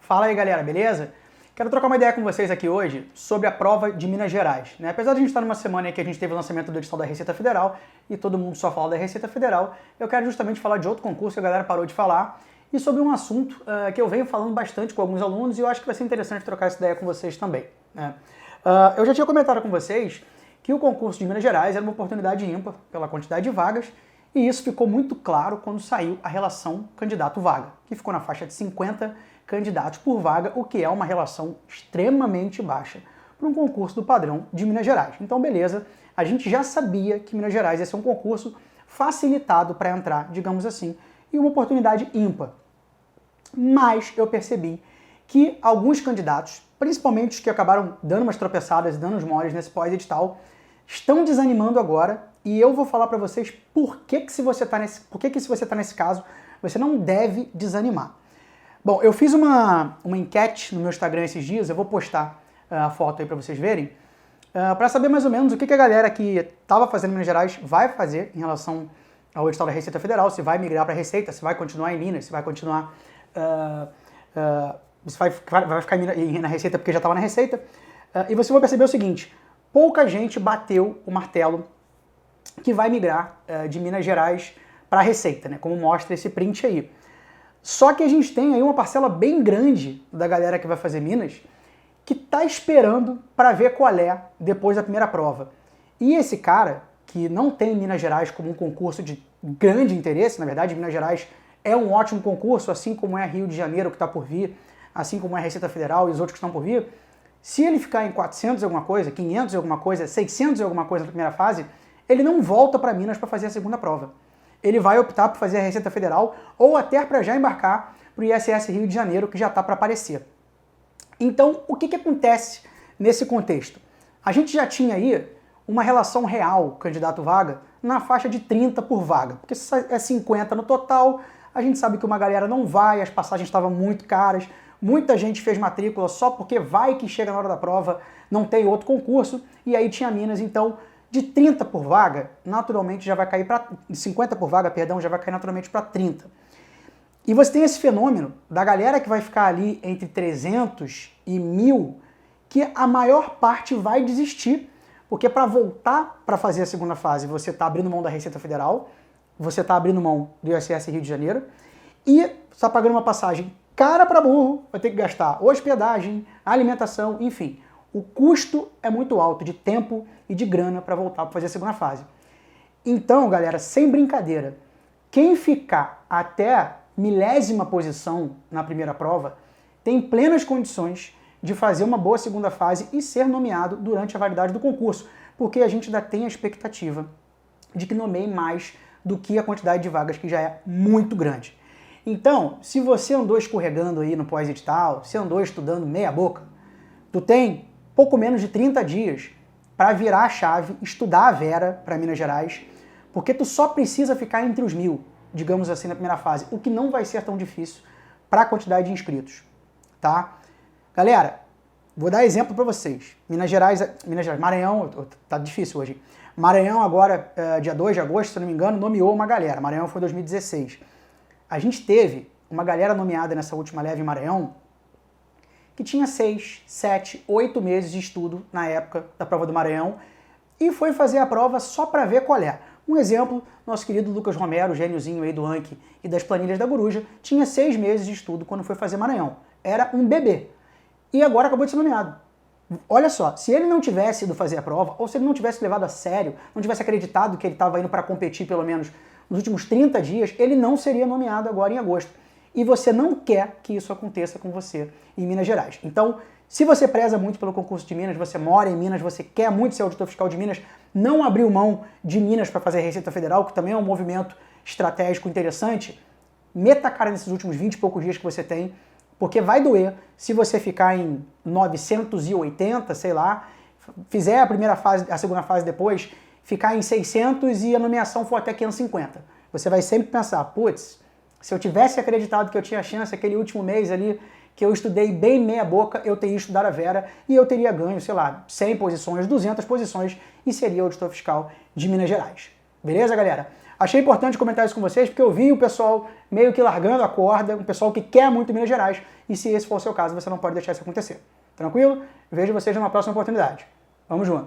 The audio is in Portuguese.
Fala aí, galera, beleza? Quero trocar uma ideia com vocês aqui hoje sobre a prova de Minas Gerais, né? Apesar de a gente estar numa semana em que a gente teve o lançamento do edital da Receita Federal e todo mundo só fala da Receita Federal, eu quero justamente falar de outro concurso que a galera parou de falar e sobre um assunto que eu venho falando bastante com alguns alunos e eu acho que vai ser interessante trocar essa ideia com vocês também, né? Eu já tinha comentado com vocês que o concurso de Minas Gerais era uma oportunidade ímpar pela quantidade de vagas e isso ficou muito claro quando saiu a relação candidato-vaga, que ficou na faixa de 50 candidatos por vaga, o que é uma relação extremamente baixa para um concurso do padrão de Minas Gerais. Então, beleza, a gente já sabia que Minas Gerais ia ser um concurso facilitado para entrar, digamos assim, e uma oportunidade ímpar. Mas eu percebi que alguns candidatos, principalmente os que acabaram dando umas tropeçadas e dando uns moles nesse pós-edital, estão desanimando agora e eu vou falar para vocês por que se você está nesse caso, você não deve desanimar. Bom, eu fiz uma enquete no meu Instagram esses dias, eu vou postar a foto aí para vocês verem, para saber mais ou menos o que a galera que estava fazendo em Minas Gerais vai fazer em relação ao edital da Receita Federal, se vai migrar para a Receita, se vai continuar em Minas, se vai continuar... se vai ficar na Receita porque já estava na Receita. E você vai perceber o seguinte, pouca gente bateu o martelo que vai migrar de Minas Gerais para a Receita, né? Como mostra esse print aí. Só que a gente tem aí uma parcela bem grande da galera que vai fazer Minas que está esperando para ver qual é depois da primeira prova. E esse cara, que não tem Minas Gerais como um concurso de grande interesse, na verdade Minas Gerais é um ótimo concurso, assim como é Rio de Janeiro que está por vir, assim como é a Receita Federal e os outros que estão por vir, se ele ficar em 400 e alguma coisa, 500 e alguma coisa, 600 e alguma coisa na primeira fase, ele não volta para Minas para fazer a segunda prova. Ele vai optar por fazer a Receita Federal ou até para já embarcar para o ISS Rio de Janeiro, que já está para aparecer. Então, o que acontece nesse contexto? A gente já tinha aí uma relação real candidato-vaga na faixa de 30 por vaga, porque se é 50 no total, a gente sabe que uma galera não vai, as passagens estavam muito caras, muita gente fez matrícula só porque vai que chega na hora da prova, não tem outro concurso, e aí tinha Minas, então... De 30 por vaga, naturalmente já vai cair para... 50 por vaga, perdão, já vai cair naturalmente para 30. E você tem esse fenômeno da galera que vai ficar ali entre 300 e 1.000, que a maior parte vai desistir, porque para voltar para fazer a segunda fase, você está abrindo mão da Receita Federal, você está abrindo mão do ISS Rio de Janeiro, e está pagando uma passagem cara para burro, vai ter que gastar hospedagem, alimentação, enfim... O custo é muito alto de tempo e de grana para voltar para fazer a segunda fase. Então, galera, sem brincadeira, quem ficar até milésima posição na primeira prova tem plenas condições de fazer uma boa segunda fase e ser nomeado durante a validade do concurso, porque a gente ainda tem a expectativa de que nomeie mais do que a quantidade de vagas que já é muito grande. Então, se você andou escorregando aí no pós-edital, se andou estudando meia boca, tu tem pouco menos de 30 dias para virar a chave, estudar a Vera para Minas Gerais, porque tu só precisa ficar entre os 1.000, digamos assim, na primeira fase, o que não vai ser tão difícil para a quantidade de inscritos, tá? Galera, vou dar exemplo para vocês. Minas Gerais, Maranhão, tá difícil hoje. Maranhão agora, dia 2 de agosto, se não me engano, nomeou uma galera. Maranhão foi 2016. A gente teve uma galera nomeada nessa última leve em Maranhão, que tinha 6, 7, 8 meses de estudo na época da prova do Maranhão e foi fazer a prova só para ver qual é. Um exemplo, nosso querido Lucas Romero, gêniozinho aí do Anki e das planilhas da Coruja, tinha 6 meses de estudo quando foi fazer Maranhão. Era um bebê. E agora acabou de ser nomeado. Olha só, se ele não tivesse ido fazer a prova, ou se ele não tivesse levado a sério, não tivesse acreditado que ele estava indo para competir pelo menos nos últimos 30 dias, ele não seria nomeado agora em agosto. E você não quer que isso aconteça com você em Minas Gerais. Então, se você preza muito pelo concurso de Minas, você mora em Minas, você quer muito ser auditor fiscal de Minas, não abriu mão de Minas para fazer a Receita Federal, que também é um movimento estratégico interessante, meta a cara nesses últimos 20 e poucos dias que você tem, porque vai doer se você ficar em 980, sei lá, fizer a primeira fase, a segunda fase depois, ficar em 600 e a nomeação for até 550. Você vai sempre pensar, putz, se eu tivesse acreditado que eu tinha chance aquele último mês ali, que eu estudei bem meia boca, eu teria estudado a Vera e eu teria ganho, sei lá, 100 posições, 200 posições e seria auditor fiscal de Minas Gerais. Beleza, galera? Achei importante comentar isso com vocês, porque eu vi o pessoal meio que largando a corda, um pessoal que quer muito Minas Gerais, e se esse for o seu caso, você não pode deixar isso acontecer. Tranquilo? Vejo vocês numa próxima oportunidade. Vamos junto!